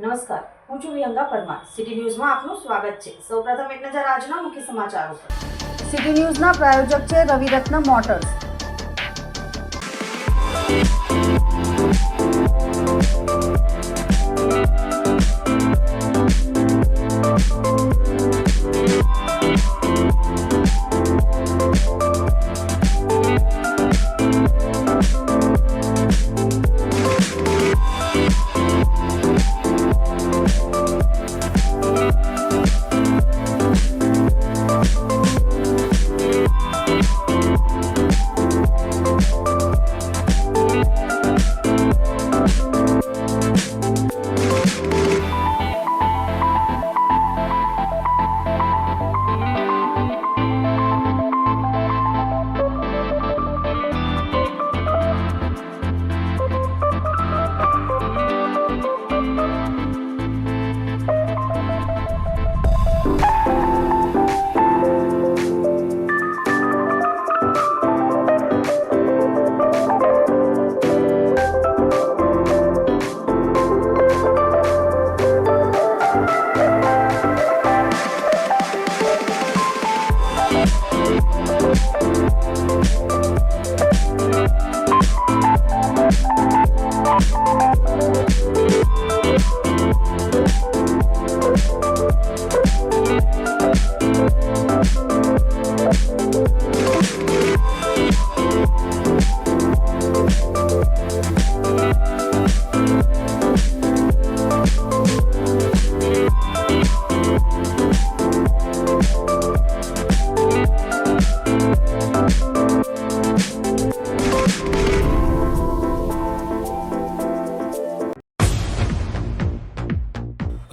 નમસ્કાર, હું છું વિહંગા પરમાર. સિટી ન્યૂઝમાં આપનું સ્વાગત છે. સૌપ્રથમ એક નજર આજના મુખ્ય સમાચારો પર. સિટી ન્યૂઝના પ્રાયોજક છે રવિરત્ન મોટર્સ.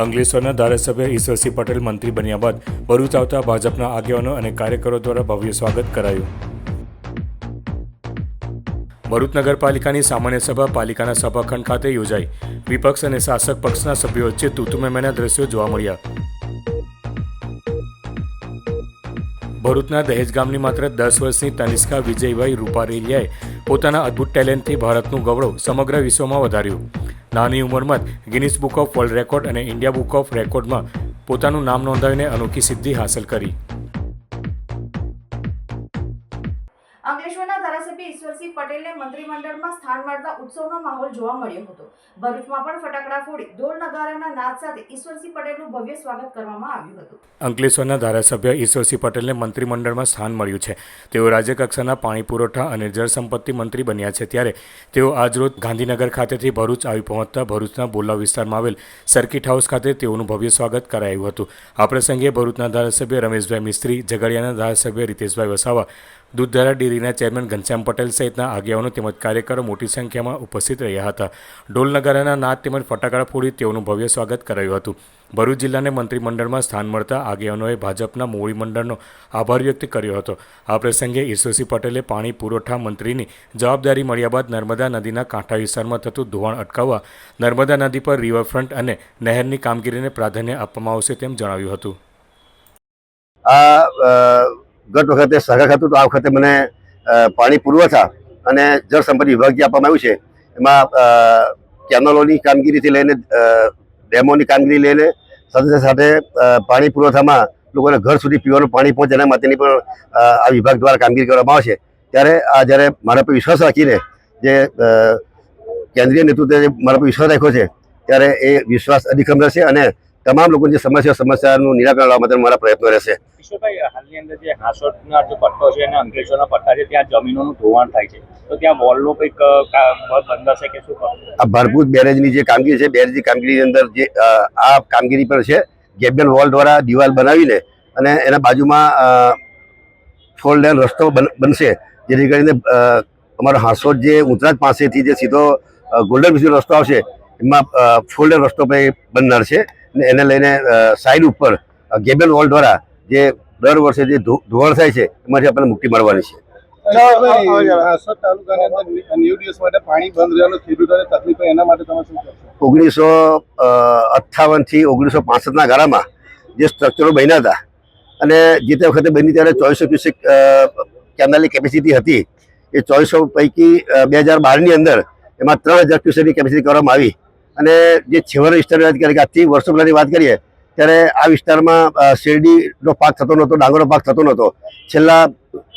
અંકલેશ્વરના ધારાસભ્ય ઈશ્વરસિંહ પટેલ મંત્રી બન્યા બાદ ભરૂચ આવતા ભાજપના આગેવાનો અને કાર્યકરો દ્વારા ભવ્ય સ્વાગત કરાયું. ભરૂચ નગરપાલિકાની સામાન્ય સભા પાલિકાના સભાખંડ ખાતે યોજાઈ. વિપક્ષ અને શાસક પક્ષના સભ્યો વચ્ચે તૂતુમેમેના દ્રશ્યો જોવા મળ્યા. ભરૂચના દહેજ ગામની માત્ર 10 વર્ષની તનિષ્કા વિજયભાઈ રૂપારેલિયાએ પોતાના અદ્ભુત ટેલેન્ટથી ભારતનું ગૌરવ સમગ્ર વિશ્વમાં વધાર્યું. નાની ઉંમરમાં જ Guinness book of world record અને ઇન્ડિયા બુક ઓફ રેકોર્ડમાં પોતાનું નામ નોંધાવીને અનોખી સિદ્ધિ હાંસલ કરી. અંકલેશ્વરના ધારાસભ્ય ઈશ્વરસિંહ પટેલને મંત્રીમંડળમાં સ્થાન મળતા ઉત્સવનો માહોલ જોવા મળ્યો હતો. ભરૂચમાં પણ ફટાકડા ફોડી ઢોલ નગારાના નાદ સાથે ઈશ્વરસિંહ પટેલનું ભવ્ય સ્વાગત કરવામાં આવ્યું હતું. અંકલેશ્વરના ધારાસભ્ય ઈશ્વરસિંહ પટેલને મંત્રીમંડળમાં સ્થાન મળ્યું છે. તેઓ રાજ્યકક્ષાના પાણી પુરવઠા અને જળસંપત્તિ મંત્રી બન્યા છે. ત્યારે તેઓ આજરોજ ગાંધીનગર ખાતેથી ભરૂચ આવી પહોંચતા ભરૂચના બોલા વિસ્તારમાં આવેલ સર્કિટ હાઉસ ખાતે તેઓનું ભવ્ય સ્વાગત કરાયું હતું. આ પ્રસંગે ભરૂચના ધારાસભ્ય રમેશભાઈ મિસ્ત્રી, ઝઘડિયાના ધારાસભ્ય રીતેશભાઈ વસાવા, દૂધધારા ડેરીના ચેરમેન ઘનશ્યામ પટેલ સહિતના આગેવાનો તેમજ કાર્યકરો મોટી સંખ્યામાં ઉપસ્થિત રહ્યા હતા. ઢોલ નગારાના નાદ તેમજ ફટાકડા ફોડી તેઓનું ભવ્ય સ્વાગત કરાયું હતું. ભરૂચ જિલ્લાને મંત્રીમંડળમાં સ્થાન મળતા આગેવાનોએ ભાજપના મોવડી મંડળનો આભાર વ્યક્ત કર્યો હતો. આ પ્રસંગે ઈશ્વરસિંહ પટેલે પાણી પુરવઠા મંત્રીની જવાબદારી મળ્યા બાદ નર્મદા નદીના કાંઠા વિસ્તારમાં થતું ધોવાણ અટકાવવા નર્મદા નદી પર રિવરફ્રન્ટ અને નહેરની કામગીરીને પ્રાધાન્ય આપવામાં આવશે તેમ જણાવ્યું હતું. ગત વખતે સહકાર હતું તો આ વખતે મને પાણી પુરવઠા અને જળ સંપત્તિ વિભાગ જે આપવામાં આવ્યું છે એમાં કેનલોની કામગીરીથી લઈને ડેમોની કામગીરી લઈને સાથે સાથે પાણી પુરવઠામાં લોકોને ઘર સુધી પીવાનું પાણી પહોંચે એના માટેની પણ આ વિભાગ દ્વારા કામગીરી કરવામાં આવે છે. ત્યારે આ જ્યારે મારા પર વિશ્વાસ રાખીને જે કેન્દ્રીય નેતૃત્વએ મારા પર વિશ્વાસ રાખ્યો છે ત્યારે એ વિશ્વાસ અધિક્રમ રહેશે અને તમામ લોકોની જે સમસ્યાનું નિરાકરણ લાવવા માટે મારા પ્રયત્નો રહેશે. ઈશ્વરભાઈ, હાલની અંદર જે હાંસોટના જે પટ્ટો છે અને અંકલેશ્વરના પટ્ટા છે ત્યાં જમીનોનું ધોવાણ થાય છે, તો ત્યાં વોલનો કંઈક બંધાશે કે શું કરશે? આ ભરપૂર બેરેજની જે કામગીરી છે, બેરેજની કામગીરીની અંદર જે આ કામગીરી પર છે ગેબિયન વોલ દ્વારા દિવાલ બનાવીને અને એના બાજુમાં ફોર લેન રસ્તો બનશે, જેથી કરીને અમારો હાંસોટ જે ઉંતરાજ પાસેથી જે સીધો ગોલ્ડન બ્રિજનો રસ્તો આવશે એમાં ફોર લેન રસ્તો બનનાર છે. અને એને લઈને સાઈડ ઉપર ગેબિયન વોલ દ્વારા જે દર વર્ષે જે ધોવાણ થાય છે એમાંથી આપણને મુક્તિ મળવાની છે. હાંસોટ તાલુકાની અંદર 90 દિવસ માટે પાણી બંધ રહેવાનું ખેડૂતોને તકલીફ હોય એના માટે તમે શું કરશો? 1958 થી 1965ના ગાળામાં જે સ્ટ્રક્ચરો બન્યા હતા અને જે તે વખતે બની ત્યારે 2400 ક્યુસેક કેનાલની કેપેસિટી હતી. એ 2400 પૈકી 2012ની અંદર એમાં 3000 ક્યુસેકની કેપેસિટી કરવામાં આવી અને જે છેવાડા વિસ્તારની વાત કરીએ કે આજથી વર્ષો પહેલાંની વાત કરીએ ત્યારે આ વિસ્તારમાં શેરડીનો પાક થતો નહોતો, ડાંગરનો પાક થતો નહોતો. છેલ્લા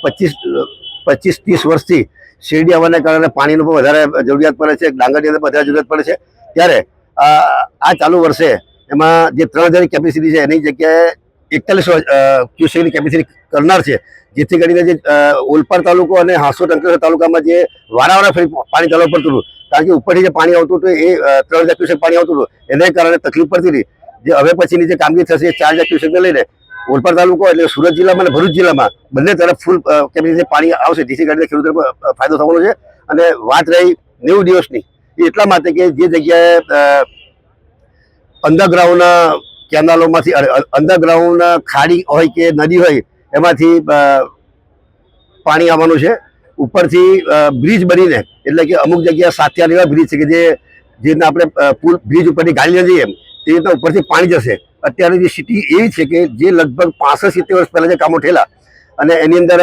25-30 વર્ષથી શેરડી આવવાને કારણે પાણીનો પણ વધારે જરૂરિયાત પડે છે, ડાંગરની અંદર વધારે જરૂરિયાત પડે છે. ત્યારે આ ચાલુ વર્ષે એમાં જે 3000 કેપેસિટી છે એની જગ્યાએ 4100 ક્યુસેકની કેપેસિટી કરનાર છે, જેથી કરીને જે ઓલપાડ તાલુકો અને હાંસોટ અંકલેશ્વર તાલુકામાં જે વારાવાળા ફરી પાણી ચાલવું પડતું હતું, કારણ કે ઉપરથી જે પાણી આવતું હતું એ 3000 ક્યુસેક પાણી આવતું હતું, એને કારણે તકલીફ પડતી હતી. જે હવે પછીની જે કામગીરી થશે એ 4000 ક્યુસેકને લઈને ઓલપાડ તાલુકો એટલે સુરત જિલ્લામાં અને ભરૂચ જિલ્લામાં બંને તરફ ફૂલ કેપેસિટી પાણી આવશે, જેથી કરીને ખેડૂતોને ફાયદો થવાનો છે. અને વાત રહી 90 દિવસની, એ એટલા માટે કે જે જગ્યાએ અંડરગ્રાઉન્ડ કેનાલોમાંથી અંડરગ્રાઉન્ડ ખાડી હોય કે નદી હોય એમાંથી પાણી આવવાનું છે. ઉપરથી બ્રિજ બનીને, એટલે કે અમુક જગ્યાએ 7 એવા બ્રિજ છે કે જે રીતના આપણે પુલ બ્રિજ ઉપરની ગાડી જઈએ તે રીતના ઉપરથી પાણી જશે. અત્યારની સ્થિતિ એવી છે કે જે લગભગ 65-70 વર્ષ પહેલાં જે કામો થયેલા અને એની અંદર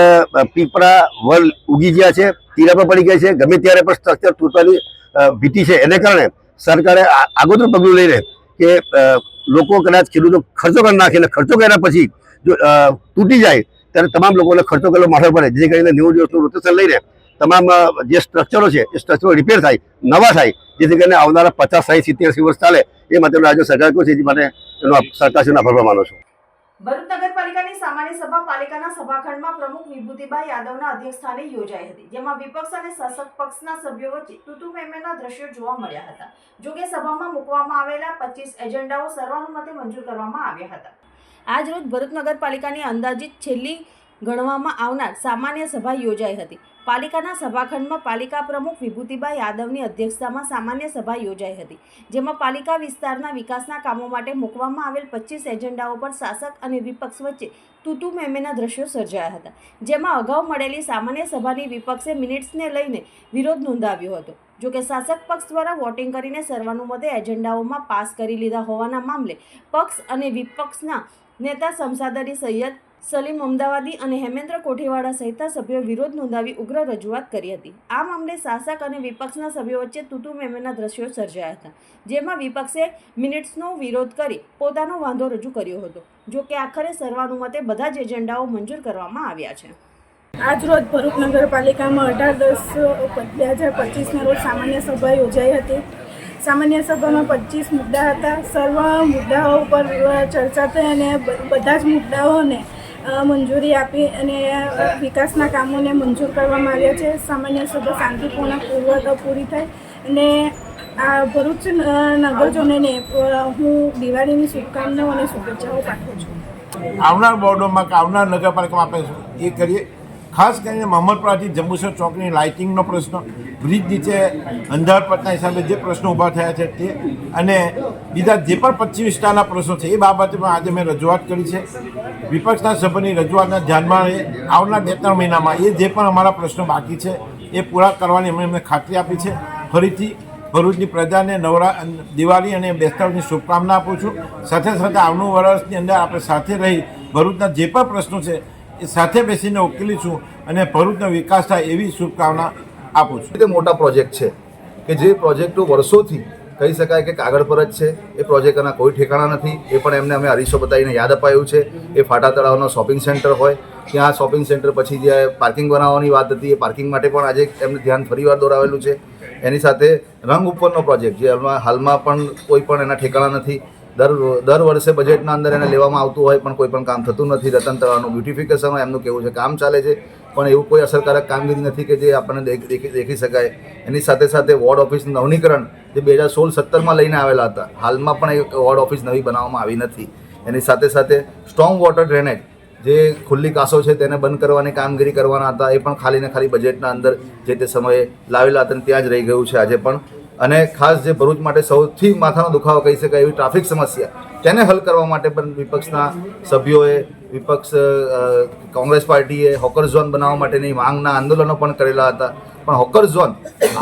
પીપળા વલ ઉગી ગયા છે, તીરા પર પડી ગયા છે, ગમે ત્યારે પણ સ્ટ્રક્ચર તૂટવાની ભીતિ છે. એને કારણે સરકારે આગોતરું પગલું લઈને કે લોકો કદાચ ખેડૂતો ખર્ચો કરી નાખીને ખર્ચો કર્યા પછી જો તૂટી જાય ત્યારે તમામ લોકોને ખર્ચો કરેલો માથે પડે, જેથી કરીને 90 દિવસનું રોટેશન લઈને તમામ જે સ્ટ્રક્ચરો છે એ સ્ટ્રક્ચરો રિપેર થાય, નવા થાય, જેથી કરીને આવનારા 50, 60, 70 વર્ષ ચાલે એ માટે રાજ્ય સરકાર કહ્યું છે. એ માટે એનો સરકારશ્રીનો આભાર માનું છું. ભરૂચ નગરપાલિકાની સામાન્ય સભા પાલિકાના સભાખંડમાં પ્રમુખ વિભૂતિબા યાદવના અધ્યક્ષસ્થાને યોજાઈ હતી, જેમાં વિપક્ષ અને શાસક પક્ષના સભ્યો વચ્ચે તૂતુમેમેના દ્રશ્યો જોવા મળ્યા હતા. જોકે સભામાં મૂકવામાં આવેલા 25 એજન્ડાઓ સર્વાનુમતે મંજૂર કરવામાં આવ્યા હતા. આજ રોજ ભરૂચ નગરપાલિકાની અંદાજિત છેલ્લી ગણવામાં આવનાર સામાન્ય સભા યોજાઈ હતી. પાલિકાના સભાખંડમાં પાલિકા પ્રમુખ વિભૂતિબા યાદવની અધ્યક્ષતામાં સામાન્ય સભા યોજાઈ હતી, જેમાં પાલિકા વિસ્તારના વિકાસના કામો માટે મૂકવામાં આવેલ 25 એજન્ડાઓ પર શાસક અને વિપક્ષ વચ્ચે તૂતુમેમેના દ્રશ્યો સર્જાયા હતા. જેમાં અગાઉ મળેલી સામાન્ય સભાની વિપક્ષે મિનિટ્સને લઈને વિરોધ નોંધાવ્યો હતો. જોકે શાસક પક્ષ દ્વારા વોટિંગ કરીને સર્વાનુમતે એજન્ડાઓમાં પાસ કરી લીધા હોવાના મામલે પક્ષ અને વિપક્ષના નેતા શમશાદ અલી સૈયદ, સલીમ અમદાવાદી અને હેમેન્દ્ર કોઠીવાડા સહિતના સભ્યોએ વિરોધ નોંધાવી ઉગ્ર રજૂઆત કરી હતી. આ મામલે શાસક અને વિપક્ષના સભ્યો વચ્ચે તૂતુમેમેના દ્રશ્યો સર્જાયા હતા, જેમાં વિપક્ષે મિનિટ્સનો વિરોધ કરી પોતાનો વાંધો રજૂ કર્યો હતો. જો કે આખરે સર્વાનુમતે બધા જ એજન્ડાઓ મંજૂર કરવામાં આવ્યા છે. આજ રોજ ભરૂચ નગરપાલિકામાં 18/10/2025ના રોજ સામાન્ય સભા યોજાઈ હતી. સામાન્ય સભામાં 25 મુદ્દા હતા. સર્વ મુદ્દાઓ પર ચર્ચા થઈ અને બધા જ મુદ્દાઓને મંજૂરી આપી અને વિકાસના કામોને મંજૂર કરવામાં આવ્યા છે. સામાન્ય સભા શાંતિપૂર્ણ પૂરી થાય અને આ ભરૂચ નગરજનોને હું દિવાળીની શુભકામનાઓ અને શુભેચ્છાઓ પાઠવું છું. આવનાર બોર્ડોમાં કે આવનાર નગરપાલિકામાં આપણે એ કરીએ. ખાસ કરીને મહમદપુરાથી જંબુસર ચોકની લાઇટિંગનો પ્રશ્ન, બ્રિજ નીચે અંધારપટના હિસાબે જે પ્રશ્નો ઊભા થયા છે તે, અને બીજા જે પણ 25 વિસ્તારના પ્રશ્નો છે એ બાબતે પણ આજે મેં રજૂઆત કરી છે. વિપક્ષના સભ્યની રજૂઆતના ધ્યાનમાં આવનાર 2-3 મહિનામાં એ જે પણ અમારા પ્રશ્નો બાકી છે એ પૂરા કરવાની અમે એમને ખાતરી આપી છે. ફરીથી ભરૂચની પ્રજાને દિવાળી અને બેસતા વર્ષની શુભકામના આપું છું. સાથે સાથે આવનું વર્ષની અંદર આપણે સાથે રહી ભરૂચના જે પણ પ્રશ્નો છે એ સાથે બેસીને ઉકેલીશું અને ભરૂચનો વિકાસ થાય એવી શુભકામના આપું છું. તે મોટા પ્રોજેક્ટ છે કે જે પ્રોજેક્ટો વર્ષોથી કહી શકાય કે કાગળ પર જ છે. એ પ્રોજેક્ટના કોઈ ઠેકાણા નથી. એ પણ એમને અમે અરીસો બતાવીને યાદ અપાયું છે. એ ફાટા તળાવનો શોપિંગ સેન્ટર હોય, ત્યાં શોપિંગ સેન્ટર પછી જે પાર્કિંગ બનાવવાની વાત હતી એ પાર્કિંગ માટે પણ આજે એમને ધ્યાન ફરીવાર દોરાવેલું છે. એની સાથે રંગ ઉપરનો પ્રોજેક્ટ જે હાલમાં પણ કોઈ પણ એના ઠેકાણા નથી. દર વર્ષે બજેટના અંદર એને લેવામાં આવતું હોય પણ કોઈ પણ કામ થતું નથી. રતન તળાવનું બ્યુટિફિકેશન એમનું કેવું છે કામ ચાલે છે પણ એવું કોઈ અસરકારક કામગીરી નથી કે જે આપણને દેખી શકાય. એની સાથે સાથે વોર્ડ ઓફિસનું નવીનીકરણ જે 2016-17માં લઈને આવેલા હતા, હાલમાં પણ એક વોર્ડ ઓફિસ નવી બનાવવામાં આવી નથી. એની સાથે સાથે સ્ટ્રોંગ વોટર ડ્રેનેજ જે ખુલ્લી કાસો છે તેને બંધ કરવાની કામગીરી કરવાના હતા, એ પણ ખાલી ને ખાલી બજેટના અંદર જે તે સમયે લાવેલા હતા ત્યાં જ રહી ગયું છે આજે પણ. અને ખાસ જે ભરૂચ માટે સૌથી માથાનો દુખાવો કહી શકાય એવી ટ્રાફિક સમસ્યા, તેને હલ કરવા માટે પણ વિપક્ષના સભ્યોએ, કોંગ્રેસ પાર્ટીએ હોકર ઝોન બનાવવા માટેની માંગના આંદોલનો પણ કરેલા હતા. પણ હોકર ઝોન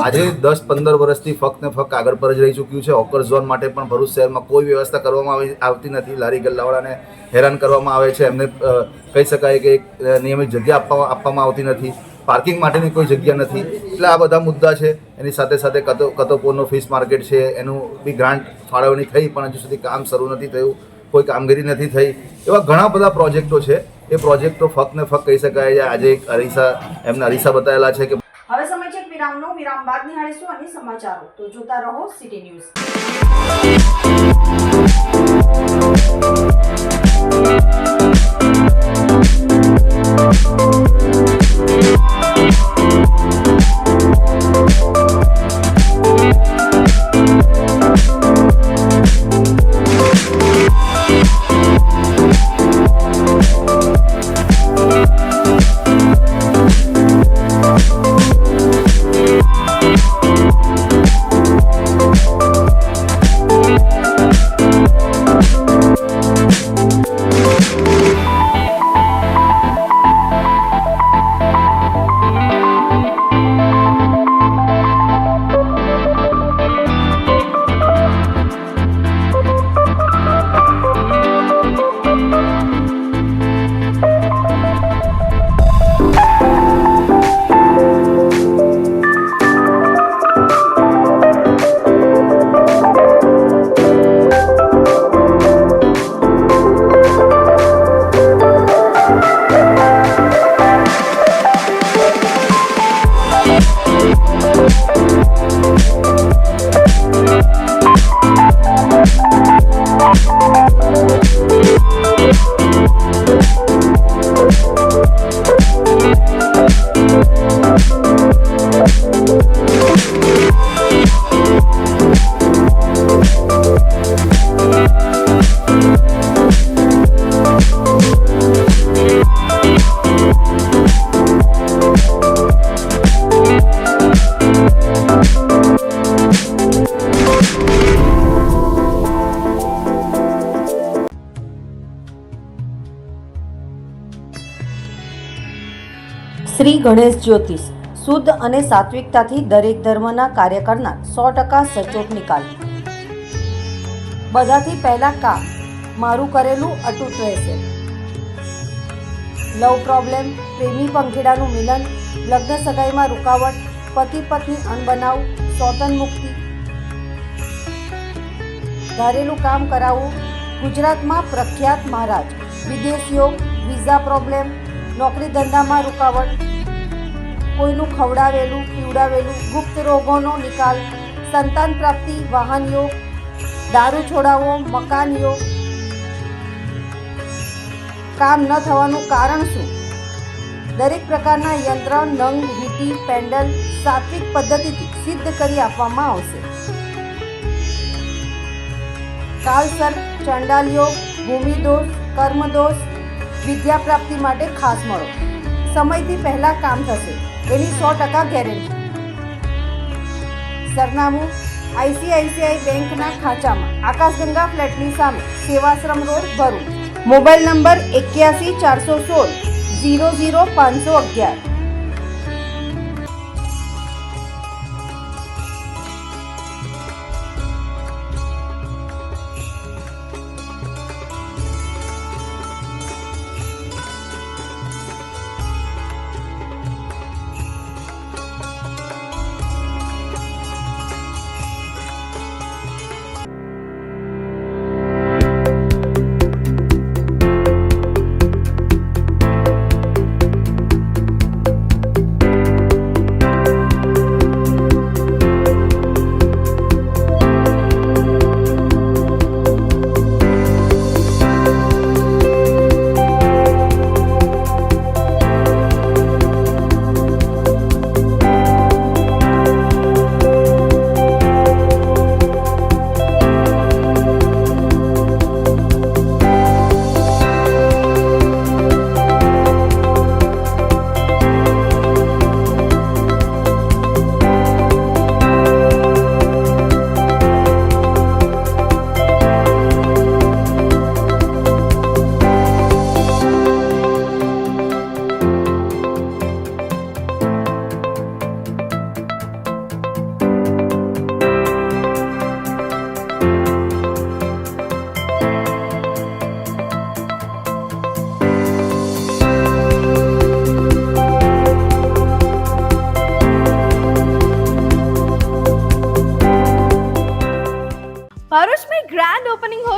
આજે 10-15 વર્ષથી ફક્ત ને ફક્ત આગળ પર જ રહી ચૂક્યું છે. હોકર ઝોન માટે પણ ભરૂચ શહેરમાં કોઈ વ્યવસ્થા કરવામાં આવતી નથી. લારી ગલ્લાવાળાને હેરાન કરવામાં આવે છે. એમને કહી શકાય કે એક નિયમિત જગ્યા આપવામાં આવતી નથી. પાર્કિંગ માટેની કોઈ જગ્યા નથી. એટલે આ બધા મુદ્દા છે. એની સાથે સાથે કતોપોરનો ફિશ માર્કેટ છે, એનું બી ગ્રાન્ટ ફાળવણી થઈ પણ હજુ સુધી કામ શરૂ નથી થયું, કોઈ કામગીરી નથી થઈ. એવા ઘણા બધા પ્રોજેક્ટો છે. એ પ્રોજેક્ટો ફક્ત ને ફક્ત કહી શકાય આજે એક અરીસા બતાવેલા છે કે હવે સમય છે વિરામનો. વિરામ બાદ નિહાળીશું અન્ય સમાચારો. તો જોતા રહો સિટી ન્યૂઝ. શ્રી ગણેશ જ્યોતિષ શુદ્ધ અને સાત્વિકતાથી દરેક ધર્મના કાર્ય કરનાર 100% સચોટ નિકાલ. બધાથી પહેલા કામ મારું કરેલું અતૂટ રહેશે. લવ પ્રોબ્લેમ, પ્રેમી પંખીડાનું મિલન, લગ્ન સગાઈમાં રૂકાવટ, પતિ પત્ની અનબનાવ, સ્વતન મુક્તિ, ધારેલું કામ કરાવવું. ગુજરાતમાં પ્રખ્યાત મહારાજ. વિદેશીઓ, વિઝા પ્રોબ્લેમ, નોકરી ધંધામાં રૂકાવટ, કોઈનું ખવડાવેલું પીવડાવેલું, ગુપ્ત રોગોનો નિકાલ, સંતાન પ્રાપ્તિ, વાહન યોગ, દારૂ છોડાવો, મકાન યોગ. કામ ન થવાનું કારણ શું? દરેક પ્રકારના યંત્ર, નંગ, વીંટી, પેન્ડલ સાત્વિક પદ્ધતિથી સિદ્ધ કરી આપવામાં આવશે. કાલસર્પ, ચંડાલ યોગ, ભૂમિદોષ, કર્મદોષ, વિદ્યા પ્રાપ્તિ માટે ખાસ મળો. સમયથી પહેલા કામ થશે એની 100% ગેરંટી. સરનામું ICICI બેંકના ખાંચામાં, આકાશગંગા ફ્લેટની સામે, Sevashram road, Bharuch. Mobile number 81 416 00511.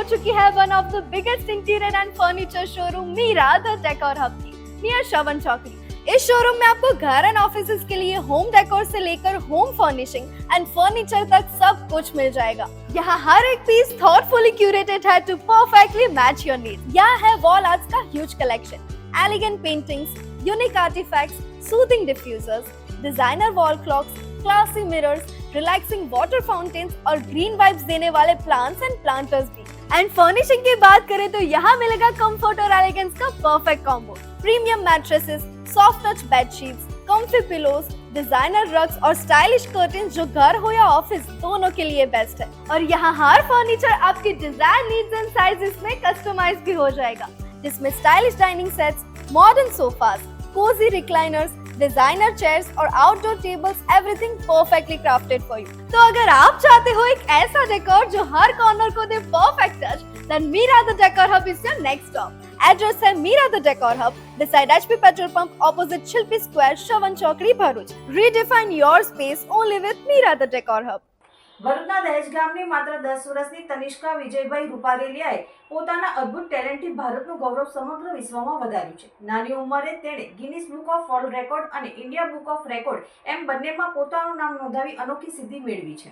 चुकी है one of the biggest interior and furniture showroom Meera the decor hub की नियर श्रवण चौकड़ी। इस शोरूम में आपको घर एंड ऑफिसेज के लिए होम डेकोर से लेकर होम फर्निशिंग एंड फर्नीचर तक सब कुछ मिल जाएगा। यहाँ हर एक पीस थॉटफुली क्यूरेटेड है to perfectly match your needs. यहाँ है वॉल आर्ट्स का huge collection, elegant paintings, unique artifacts, soothing diffusers, designer wall clocks, classy mirrors, relaxing water fountains और ग्रीन वाइब्स देने वाले प्लांट्स एंड प्लांटर्स भी। And furnishing की बात करें तो यहाँ मिलेगा कंफर्ट और एलिगेंस का perfect combo. Premium mattresses, soft touch bed sheets, comfy pillows, designer rugs और स्टाइलिश कर्टेन्स जो घर हो या ऑफिस दोनों के लिए बेस्ट है। और यहाँ हर फर्नीचर आपकी डिजायर नीड्स एंड साइजेस में कस्टमाइज भी हो जाएगा, जिसमें stylish dining sets, modern sofas, cosy recliners, designer chairs और outdoor tables, everything perfectly crafted for you. तो अगर आप चाहते हो एक ऐसा डेकोर जो हर कॉर्नर को दे perfect touch, then Meera the decor hub is your next stop. Address है Meera the decor hub beside HP petrol pump opposite Shilpi square, Shravan Chokdi, Bharuch. Redefine your space only with Meera the decor hub. ભરૂચના દહેજ ગામની માત્ર 10 વર્ષની તનિષ્કા વિજયભાઈ રૂપારેલિયાએ પોતાના અદ્ભુત ટેલેન્ટથી ભારતનું ગૌરવ સમગ્ર વિશ્વમાં વધાર્યું છે। નાની ઉંમરે તેણે Guinness book of world record અને ઇન્ડિયા બુક ઓફ રેકોર્ડ એમ બંનેમાં પોતાનું નામ નોંધાવી અનોખી સિદ્ધિ મેળવી છે।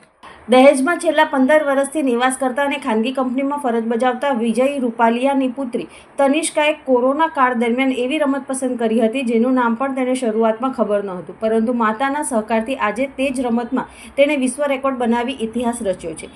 દહેજમાં છેલ્લા 15 વર્ષથી નિવાસ કરતા અને ખાનગી કંપનીમાં ફરજ બજાવતા વિજય રૂપાલિયાની પુત્રી તનિષ્કાએ કોરોના કાળ દરમિયાન એવી રમત પસંદ કરી હતી જેનું નામ પણ તેને શરૂઆતમાં ખબર નહોતું, પરંતુ માતાના સહકારથી આજે તે જ રમતમાં તેણે વિશ્વ રેકોર્ડ બનાવી ઇતિહાસ રચ્યો છે।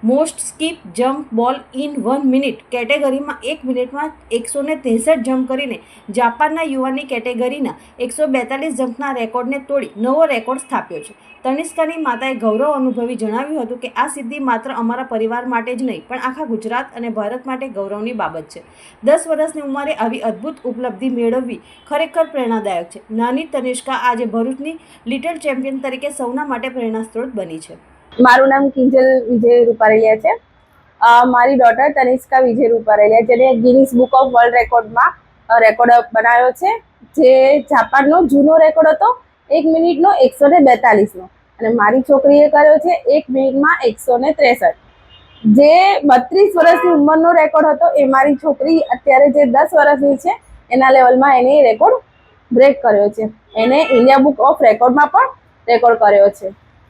Most skip jump ball in 1 minute કેટેગરીમાં 1 મિનિટમાં 163 જમ્પ કરીને જાપાનના યુવાની કેટેગરીના 142 જમ્પના રેકોર્ડને તોડી નવો રેકોર્ડ સ્થાપ્યો છે। તનિષ્કાની માતાએ ગૌરવ અનુભવી જણાવ્યું હતું કે આ સિદ્ધિ માત્ર અમારા પરિવાર માટે જ નહીં પણ આખા ગુજરાત અને ભારત માટે ગૌરવની બાબત છે। 10 વર્ષની ઉંમરે આવી અદ્ભુત ઉપલબ્ધિ મેળવવી ખરેખર પ્રેરણાદાયક છે। નાની તનિષ્કા આજે ભરૂચની લિટલ ચેમ્પિયન તરીકે સૌના માટે પ્રેરણાસ્ત્રોત બની છે। મારું નામ કિંજલ વિજય રૂપારેલિયા છે। મારી ડોટર તનિષ્કા વિજય રૂપારેલિયા જેને ગિનિસ બુક ઓફ વર્લ્ડ રેકોર્ડમાં રેકોર્ડ બનાવ્યો છે, જે જાપાનનો જૂનો રેકોર્ડ હતો 1 મિનિટનો 142નો, અને મારી છોકરીએ કર્યો છે 1 મિનિટમાં 163, જે 32 વર્ષની ઉંમરનો રેકોર્ડ હતો। એ મારી છોકરી અત્યારે જે 10 વર્ષની છે એના લેવલમાં એને રેકોર્ડ બ્રેક કર્યો છે। એને ઇન્ડિયા બુક ઓફ રેકોર્ડમાં પણ રેકોર્ડ કર્યો છે।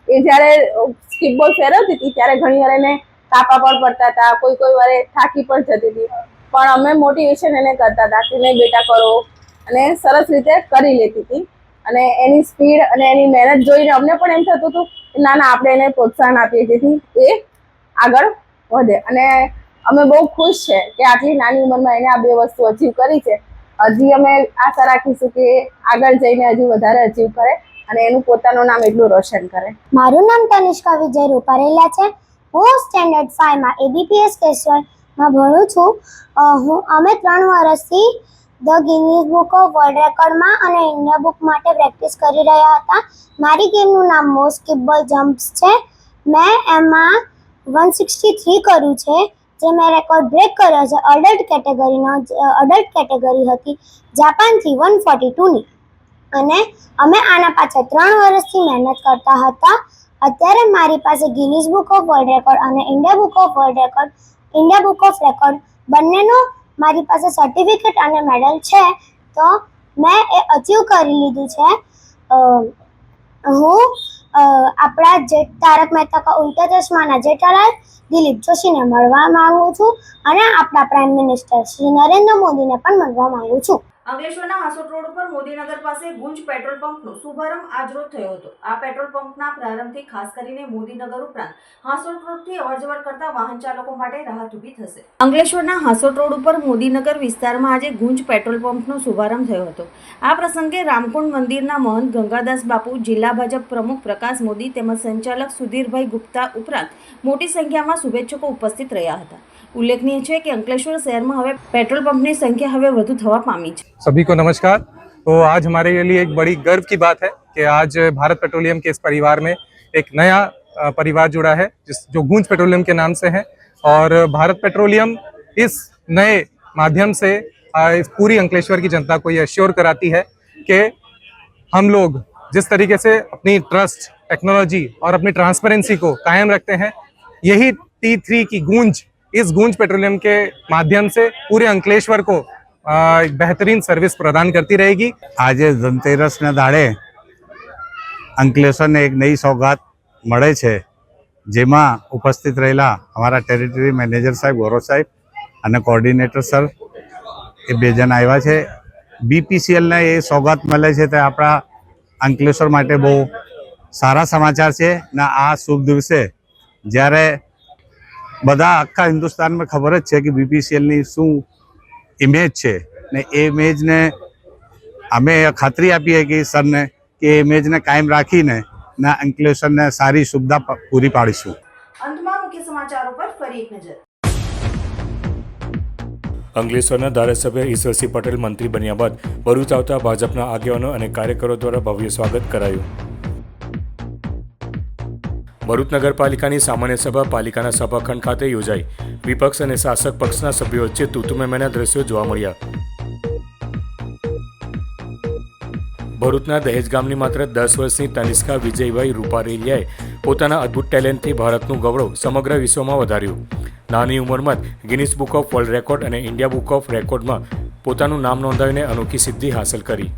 એ જ્યારે સ્કીપ બોલ ફેરવતી હતી ત્યારે ઘણી વાર એને કાપા પણ પડતા હતા, કોઈ વાર થાકી પણ જતી હતી, પણ અમે મોટિવેશન એને કરતા હતા કે નહીં બેટા કરો, અને સરસ રીતે કરી લેતી હતી। અને એની સ્પીડ અને એની મહેનત જોઈને અમને પણ એમ થતું હતું કે ના આપણે એને પ્રોત્સાહન આપીએ જેથી એ આગળ વધે, અને અમે બહુ ખુશ છે કે આટલી નાની ઉંમરમાં એને આ 2 વસ્તુ અચીવ કરી છે। હજી અમે આશા રાખીશું કે આગળ જઈને હજી વધારે અચીવ કરે અને એનું પોતાનું નામ એટલું રોશન કરે। મારું નામ તનિષ્કા વિજય રૂપારેલિયા છે। હું સ્ટેન્ડર્ડ 5માં ABPS કેશવમાં ભણું છું। અમે 3 વર્ષથી the Guinness book of world રેકોર્ડમાં અને ઇન્ડિયા બુક માટે પ્રેક્ટિસ કરી રહ્યા હતા। મારી ગેમનું નામ મોસ્ટ સ્કીપ બોલ જમ્પ્સ છે। મેં એમાં 163 કર્યું છે, જે મેં રેકોર્ડ બ્રેક કર્યો છે। અડલ્ટ કેટેગરી હતી જાપાનથી 142ની, અને અમે આના પાછળ 3 વર્ષથી મહેનત કરતા હતા। અત્યારે મારી પાસે Guinness book of world record અને ઇન્ડિયા બુક ઓફ રેકોર્ડ બંનેનો મારી પાસે સર્ટિફિકેટ અને મેડલ છે, તો મેં એ અચીવ કરી લીધું છે। હું આપણા તારક મહેતા કા ઉલ્ટા ચશ્માના જેઠાલાલ દિલીપ જોશીને મળવા માંગુ છું, અને આપણા પ્રાઇમ મિનિસ્ટર શ્રી નરેન્દ્ર મોદીને પણ મળવા માંગુ છું। અંકલેશ્વરના હાસોટ રોડ ઉપર મોદીનગર પાસે ગુંજ પેટ્રોલ પંપનો શુભારંભ આજરોજ થયો હતો। આ પેટ્રોલ પંપના પ્રારંભથી ખાસ કરીને મોદીનગર ઉપરાંત હાસોટ રોડથી અવરજવર કરતા વાહન ચાલકો માટે રાહત ઊભી થશે। અંકલેશ્વરના હાસોટ રોડ ઉપર મોદીનગર વિસ્તારમાં આજે ગુંજ પેટ્રોલ પંપનો શુભારંભ થયો હતો। આ પ્રસંગે રામકુંડ મંદિરના મહંત ગંગાદાસ બાપુ, જિલ્લા ભાજપ પ્રમુખ પ્રકાશ મોદી તેમજ સંચાલક સુધીરભાઈ ગુપ્તા ઉપરાંત મોટી સંખ્યામાં શુભેચ્છકો ઉપસ્થિત રહ્યા હતા। उल्लेखनीय है कि अंकलेश्वर शहर में हवे पेट्रोल पंप की संख्या हवे वधु थवा पामी है। सभी को नमस्कार। तो आज हमारे लिए एक बड़ी गर्व की बात है कि आज भारत पेट्रोलियम के इस परिवार में एक नया परिवार जुड़ा है जो गूंज पेट्रोलियम के नाम से है, और भारत पेट्रोलियम इस नए माध्यम से इस पूरी अंकलेश्वर की जनता को ये अश्योर कराती है कि हम लोग जिस तरीके से अपनी ट्रस्ट, टेक्नोलॉजी और अपनी ट्रांसपेरेंसी को कायम रखते हैं, यही T3 की गूंज इस गूंज पेट्रोलियम के माध्यम से पूरे अंकलेश्वर को एक बेहतरीन सर्विस प्रदान करती रहेगी। આજે ધનતેરસના દાડે અંકલેશ્વરને એક નઈ સોગાત મળે છે, જેમાં ઉપસ્થિત રહેલા અમારા ટેરિટરી મેનેજર સાહેબ ગૌરવ સાહેબ અને કોર્ડિનેટર સર એ બે જણ આવ્યા છે. બીપીસીએલને એ સોગાત મળે છે તે આપણા અંકલેશ્વર માટે બહુ સારા સમાચાર છે ને આ શુભ દિવસે જ્યારે બધા આખા હિન્દુસ્તાનમાં ખબર જ છે કે બીપીસીએલની શું ઇમેજ છે ને એ ઇમેજને અમે ખાતરી આપીએ કે સરને કે એ ઇમેજને કાયમ રાખીને ના અંકલેશ્વરને સારી સુવિધા પૂરી પાડીશું. અંતમાં મુખ્ય સમાચારો પર ફરી એક નજર. અંકલેશ્વરના ધારાસભ્ય ઈશ્વરસિંહ પટેલ મંત્રી બન્યા બાદ ભરૂચ આવતા ભાજપના આગેવાનો અને કાર્યકરો દ્વારા ભવ્ય સ્વાગત કરાયું. ભરૂચ નગરપાલિકાની સામાન્ય સભા પાલિકાના સભાખંડ ખાતે યોજાઈ. વિપક્ષ અને શાસક પક્ષના સભ્યો વચ્ચે તૂતુમેમેના દ્રશ્યો જોવા મળ્યા. ભરૂચના દહેજ ગામની માત્ર 10 વર્ષની તનિષ્કા વિજયભાઈ રૂપારેલિયાએ પોતાના અદ્ભુત ટેલેન્ટથી ભારતનું ગૌરવ સમગ્ર વિશ્વમાં વધાર્યું. નાની ઉંમરમાં જ Guinness book of world record અને ઇન્ડિયા બુક ઓફ રેકોર્ડમાં પોતાનું નામ નોંધાવીને અનોખી સિદ્ધિ હાંસલ કરી.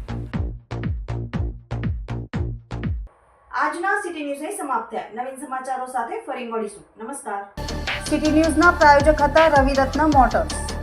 આજના સિટી ન્યૂઝ અહીં સમાપ્ત થયા. નવીન સમાચારો સાથે ફરી મળીશું. નમસ્કાર. સિટી ન્યૂઝના પ્રાયોજક હતા રવિરત્ન મોટર્સ.